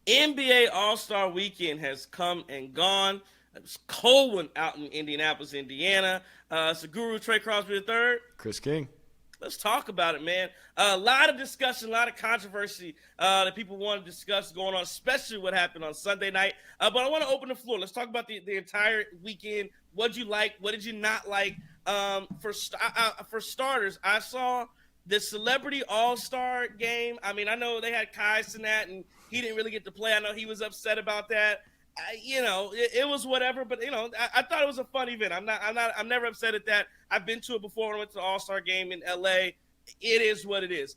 NBA All-Star Weekend has come and gone. It was a cold one out in Indianapolis, Indiana. So Guru Trey Crosby III. Chris King. Let's talk about it, man. A lot of discussion, a lot of controversy that people want to discuss going on, especially what happened on Sunday night. But I want to open the floor. Let's talk about the entire weekend. What did you like? What did you not like? For starters, I saw the Celebrity All-Star game. I mean, I know they had Kai Cenat, and he didn't really get to play. I know he was upset about that. It was whatever, but I thought it was a fun event. I'm never upset at that. I've been to it before when I went to the All-Star game in LA. It is what it is.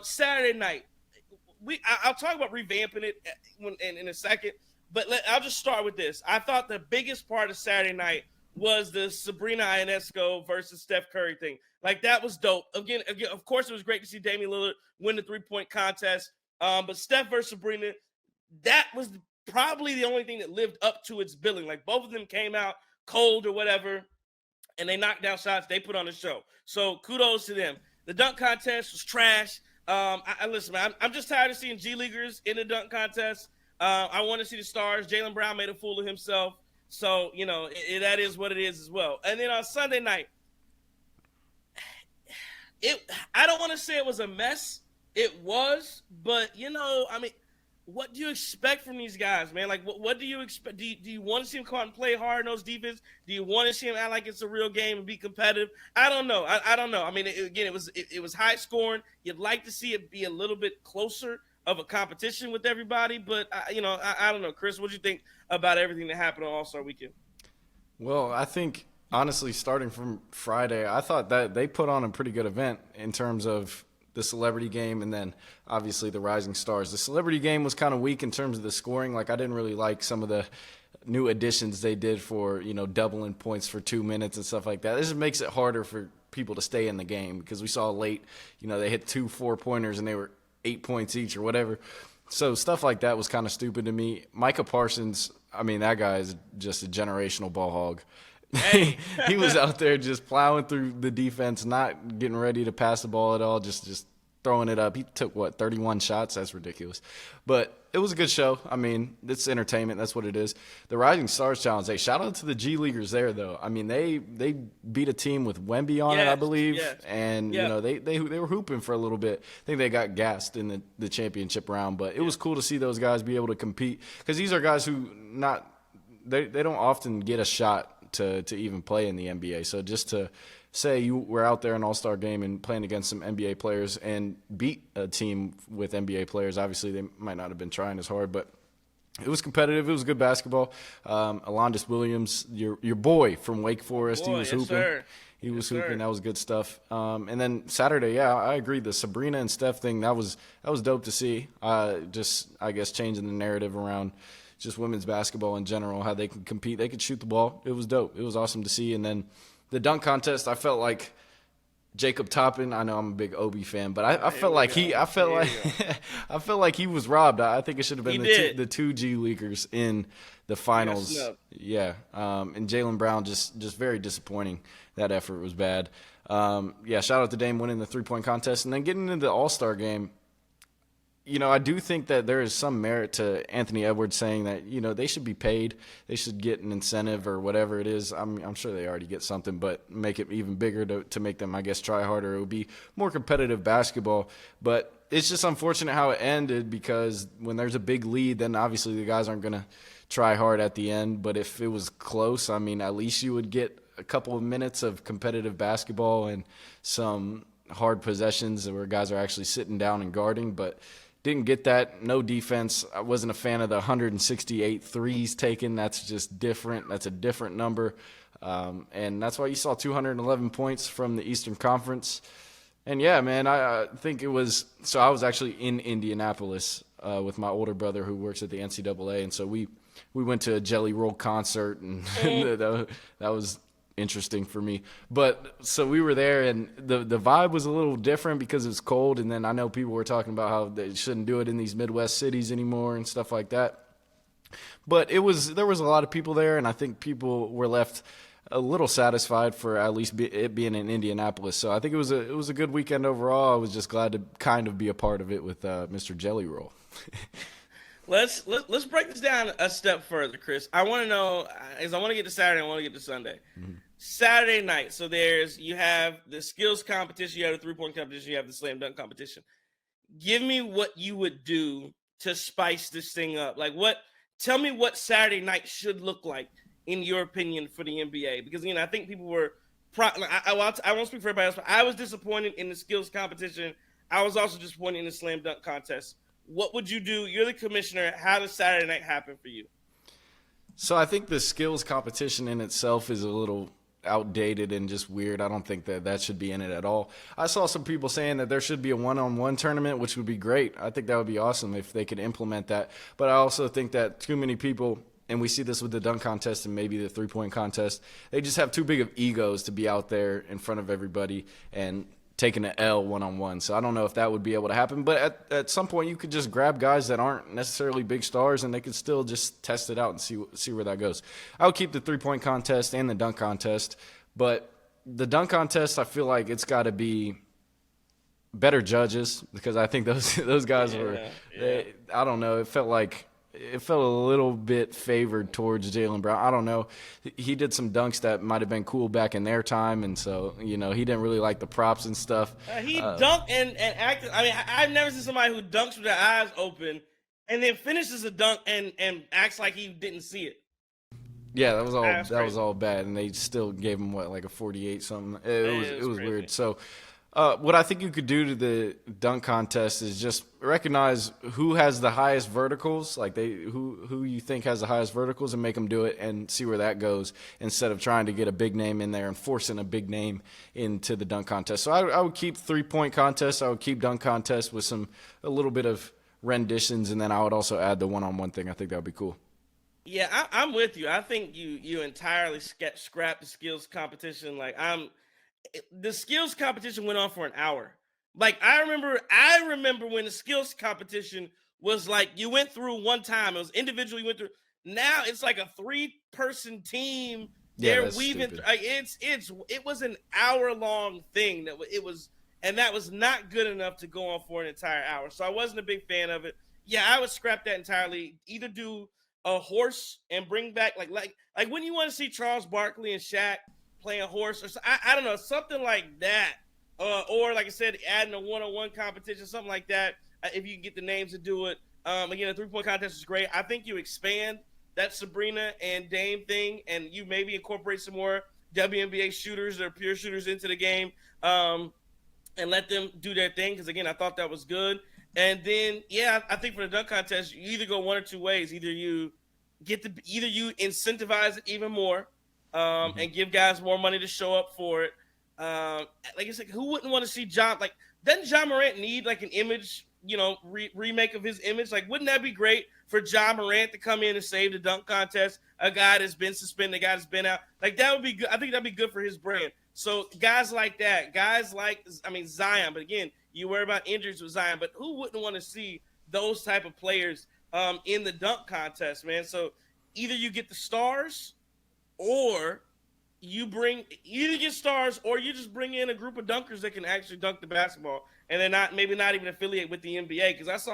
Saturday night, I'll talk about revamping it in a second, but I'll just start with this. I thought the biggest part of Saturday night was the Sabrina Ionesco versus Steph Curry thing. Like, that was dope. Again, of course, it was great to see Damian Lillard win the 3-point contest. But Steph versus Sabrina, that was probably the only thing that lived up to its billing. Like, both of them came out cold or whatever, and they knocked down shots. They put on a show. So kudos to them. The dunk contest was trash. Listen, man, I'm just tired of seeing G Leaguers in the dunk contest. I want to see the stars. Jaylen Brown made a fool of himself. So, that is what it is as well. And then on Sunday night, I don't want to say it was a mess. It was, but, what do you expect from these guys, man? Like, what do you expect? Do you want to see them come out and play hard in those defense? Do you want to see them act like it's a real game and be competitive? I don't know. I don't know. I mean, it was high scoring. You'd like to see it be a little bit closer of a competition with everybody, but I don't know. Chris, what do you think about everything that happened on All-Star Weekend? Well, I think, honestly, starting from Friday, I thought that they put on a pretty good event in terms of the celebrity game and then obviously the rising stars. The celebrity game was kind of weak in terms of the scoring. Like, I didn't really like some of the new additions they did for, doubling points for 2 minutes and stuff like that. This just makes it harder for people to stay in the game because we saw late, they hit 2 4-pointers and they were 8 points each or whatever. So stuff like that was kind of stupid to me. Micah Parsons, I mean, that guy is just a generational ball hog. Hey. He was out there just plowing through the defense, not getting ready to pass the ball at all, just throwing it up. He took, 31 shots? That's ridiculous. But it was a good show. I mean, it's entertainment. That's what it is. The Rising Stars Challenge, hey, shout out to the G Leaguers there, though. I mean, they beat a team with Wemby on it, I believe. Yes. And, they were hooping for a little bit. I think they got gassed in the championship round. But it was cool to see those guys be able to compete because these are guys who they don't often get a shot to even play in the NBA. So just to say you were out there in an all-star game and playing against some NBA players and beat a team with NBA players, obviously they might not have been trying as hard, but it was competitive. It was good basketball. Alondas Williams, your boy from Wake Forest, he was hooping. Sir. He was hooping. That was good stuff. And then Saturday, I agree. The Sabrina and Steph thing, that was dope to see. Just, I guess, changing the narrative around just women's basketball in general, how they can compete. They could shoot the ball. It was dope. It was awesome to see. And then the dunk contest, I felt like Jacob Toppin. I know I'm a big Obi fan, but I felt like he was robbed. I think it should have been the two G Leaguers in the finals. Yeah. And Jaylen Brown just very disappointing. That effort was bad. Shout out to Dame winning the 3-point contest and then getting into the All-Star game. I do think that there is some merit to Anthony Edwards saying that, they should be paid. They should get an incentive or whatever it is. I'm sure they already get something, but make it even bigger to make them, I guess, try harder. It would be more competitive basketball. But it's just unfortunate how it ended because when there's a big lead, then obviously the guys aren't going to try hard at the end. But if it was close, I mean, at least you would get a couple of minutes of competitive basketball and some hard possessions where guys are actually sitting down and guarding. But didn't get that. No defense. I wasn't a fan of the 168 threes taken. That's just different. That's a different number. And that's why you saw 211 points from the Eastern Conference. And, yeah, man, I think it was – so I was actually in Indianapolis with my older brother who works at the NCAA. And so we went to a Jelly Roll concert, and that was – interesting for me. But so we were there and the vibe was a little different because it was cold, and then I know people were talking about how they shouldn't do it in these Midwest cities anymore and stuff like that. But there was a lot of people there, and I think people were left a little satisfied for at least it being in Indianapolis. So I think it was a good weekend overall. I was just glad to kind of be a part of it with Mr. Jelly Roll. Let's break this down a step further, Chris. I want to know, as I want to get to Saturday, I want to get to Sunday. Mm-hmm. Saturday night, so you have the skills competition, you have the 3-point competition, you have the slam dunk competition. Give me what you would do to spice this thing up. Tell me what Saturday night should look like in your opinion for the NBA, because I think people were. I won't speak for everybody else, but I was disappointed in the skills competition. I was also disappointed in the slam dunk contest. What would you do? You're the commissioner. How does Saturday night happen for you? So I think the skills competition in itself is a little outdated and just weird. I don't think that should be in it at all. I saw some people saying that there should be a one-on-one tournament, which would be great. I think that would be awesome if they could implement that. But I also think that too many people, and we see this with the dunk contest and maybe the 3-point contest, they just have too big of egos to be out there in front of everybody and taking an L one-on-one. So I don't know if that would be able to happen. But at some point, you could just grab guys that aren't necessarily big stars, and they could still just test it out and see where that goes. I would keep the 3-point contest and the dunk contest. But the dunk contest, I feel like it's got to be better judges, because I think those guys I don't know, it felt a little bit favored towards Jaylen Brown. I don't know. He did some dunks that might have been cool back in their time, and so, he didn't really like the props and stuff. He dunked and acted. I mean, I've never seen somebody who dunks with their eyes open and then finishes a dunk and acts like he didn't see it. Yeah, that was all bad, and they still gave him like a 48 something. It was weird. So what I think you could do to the dunk contest is just recognize who has the highest verticals, like who you think has the highest verticals, and make them do it and see where that goes, instead of trying to get a big name in there and forcing a big name into the dunk contest. So I would keep 3-point contest. I would keep dunk contest with a little bit of renditions, and then I would also add the one-on-one thing. I think that would be cool. Yeah, I'm with you. I think you entirely scrap the skills competition. The skills competition went on for an hour. I remember when the skills competition was you went through one time. It was individual, you went through. Now it's like a 3-person team. Yeah, they're weaving. It was an hour-long thing and that was not good enough to go on for an entire hour. So I wasn't a big fan of it. Yeah, I would scrap that entirely. Either do a horse and bring back like when you want to see Charles Barkley and Shaq playing a horse, or I don't know, something like that, or like I said, adding a one-on-one competition, something like that. If you can get the names to do it, again, a 3-point contest is great. I think you expand that Sabrina and Dame thing, and you maybe incorporate some more WNBA shooters or pure shooters into the game, and let them do their thing. Because again, I thought that was good. And then, I think for the dunk contest, you either go one or two ways. Either you incentivize it even more, and give guys more money to show up for it. Like I said, who wouldn't want to see John? Doesn't John Morant need an image, remake of his image? Wouldn't that be great for John Morant to come in and save the dunk contest? A guy that's been suspended, a guy that's been out. That would be good. I think that'd be good for his brand. So guys like that, Zion. But again, you worry about injuries with Zion. But who wouldn't want to see those type of players in the dunk contest, man? So either you get the stars, or you get stars, or you just bring in a group of dunkers that can actually dunk the basketball, and they're not even affiliate with the NBA. Because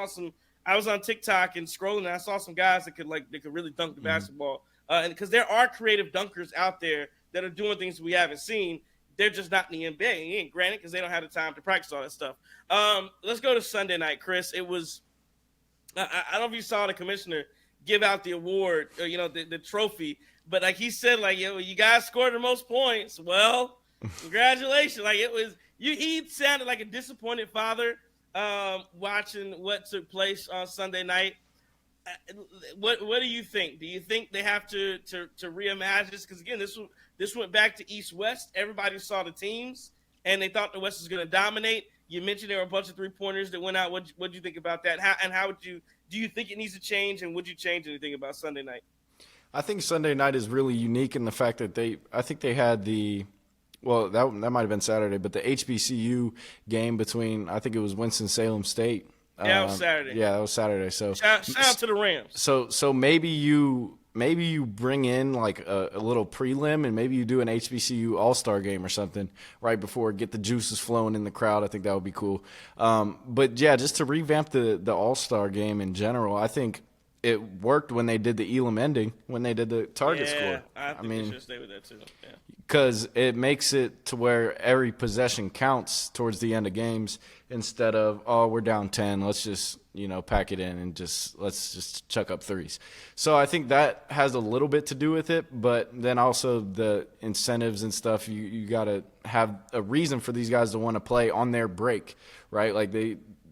I was on TikTok and scrolling, and I saw some guys that could really dunk the basketball, and because there are creative dunkers out there that are doing things we haven't seen. They're just not in the NBA. And granted, because they don't have the time to practice all that stuff. Let's go to Sunday night, Chris. It was I don't know if you saw the commissioner give out the award, the trophy. But he said, you guys scored the most points. Well, congratulations. He sounded like a disappointed father watching what took place on Sunday night. What do you think? Do you think they have to reimagine this? Because again, this went back to East-West. Everybody saw the teams, and they thought the West was going to dominate. You mentioned there were a bunch of 3-pointers that went out. What do you think about that? Do you think it needs to change, and would you change anything about Sunday night? I think Sunday night is really unique in the fact that I think they had that might have been Saturday, but the HBCU game between, I think it was Winston-Salem State. Yeah, it was Saturday. Yeah, that was Saturday. So shout out to the Rams. So maybe you bring in a little prelim, and maybe you do an HBCU All-Star game or something right before, get the juices flowing in the crowd. I think that would be cool. But yeah, just to revamp the All-Star game in general, I think it worked when they did the Elam ending, when they did the target score. I think they should stay with that too. Yeah. Because it makes it to where every possession counts towards the end of games instead of, oh, we're down 10, let's just, pack it in and let's just chuck up threes. So I think that has a little bit to do with it, but then also the incentives and stuff, you got to have a reason for these guys to want to play on their break, right? Like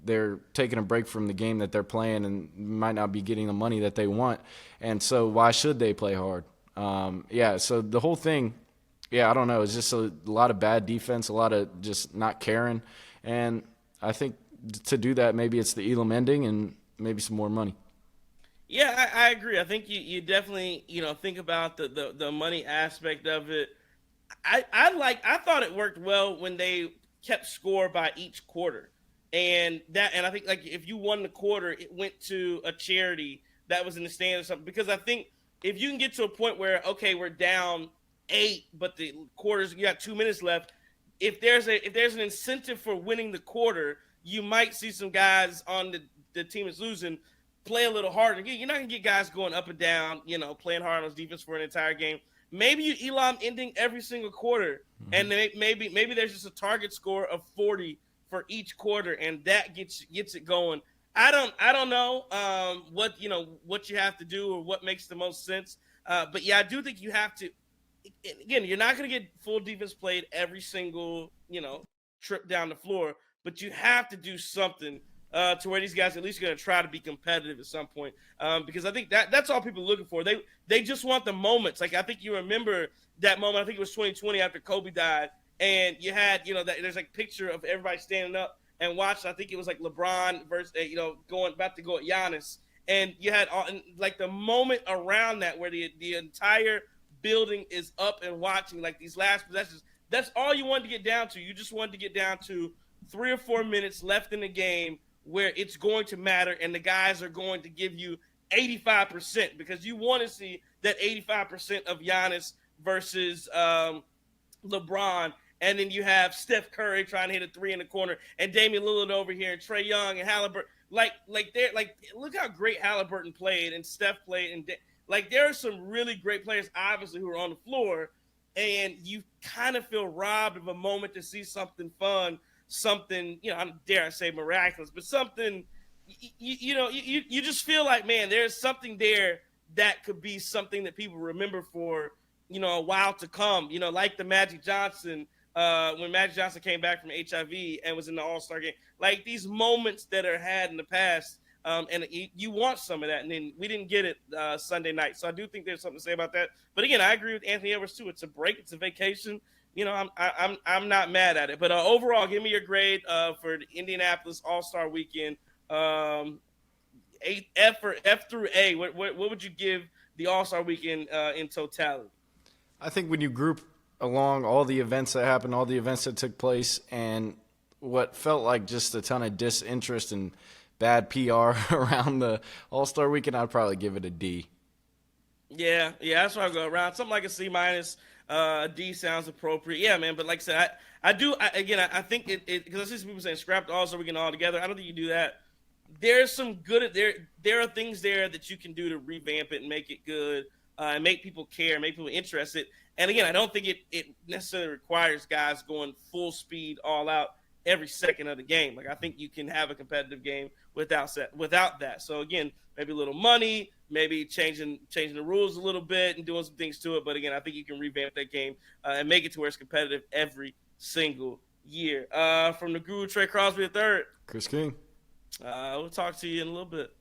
they're taking a break from the game that they're playing and might not be getting the money that they want. And so why should they play hard? So the whole thing, I don't know. It's just a lot of bad defense, a lot of just not caring. And I think to do that, maybe it's the Elam ending and maybe some more money. Yeah, I agree. I think you definitely, think about the money aspect of it. I thought it worked well when they kept score by each quarter. And I think like if you won the quarter, it went to a charity that was in the stand or something. Because I think if you can get to a point where, okay, we're down 8, but the quarters, you got 2 minutes left. If there's an incentive for winning the quarter, you might see some guys on the team that's losing play a little harder. You're not gonna get guys going up and down, playing hard on defense for an entire game. Maybe you Elam ending every single quarter, and maybe there's just a target score of 40 for each quarter, and that gets it going. I don't know what you have to do or what makes the most sense. But I do think you have to. Again, you're not going to get full defense played every single trip down the floor, but you have to do something to where these guys are at least going to try to be competitive at some point. Because I think that's all people are looking for. They just want the moments. Like I think you remember that moment. I think it was 2020 after Kobe died. And you had, that there's like a picture of everybody standing up and watching. I think it was like LeBron versus, about to go at Giannis. And you had like the moment around that where the entire building is up and watching like these last possessions. That's all you wanted to get down to. You just wanted to get down to 3 or 4 minutes left in the game where it's going to matter and the guys are going to give you 85% because you want to see that 85% of Giannis versus LeBron. And then you have Steph Curry trying to hit a 3 in the corner, and Damian Lillard over here, and Trey Young and Halliburton. Look how great Halliburton played and Steph played, and there are some really great players, obviously, who are on the floor, and you kind of feel robbed of a moment to see something fun, something I dare say miraculous, but something you just feel like, man, there's something there that could be something that people remember for a while to come. Like the Magic Johnson. When Magic Johnson came back from HIV and was in the All-Star game, like these moments that are had in the past, and you want some of that, and then we didn't get it Sunday night. So I do think there's something to say about that. But again, I agree with Anthony Edwards too. It's a break, it's a vacation. I'm not mad at it. But overall, give me your grade for the Indianapolis All-Star Weekend. F through A. What would you give the All-Star Weekend in totality? I think when you group along all the events that happened, all the events that took place, and what felt like just a ton of disinterest and bad PR around the All-Star Weekend, I'd probably give it a D. Yeah, that's why I go around. Something like a C minus. D sounds appropriate. Yeah, man. But like I said, I think it because I see some people saying scrap the All-Star Weekend all together. I don't think you do that. There's some good there are things there that you can do to revamp it and make it good, and make people care, make people interested. And again, I don't think it necessarily requires guys going full speed all out every second of the game. Like I think you can have a competitive game without that. So again, maybe a little money, maybe changing the rules a little bit and doing some things to it. But again, I think you can revamp that game and make it to where it's competitive every single year. From the Guru Trey Crosby III, Chris King. We'll talk to you in a little bit.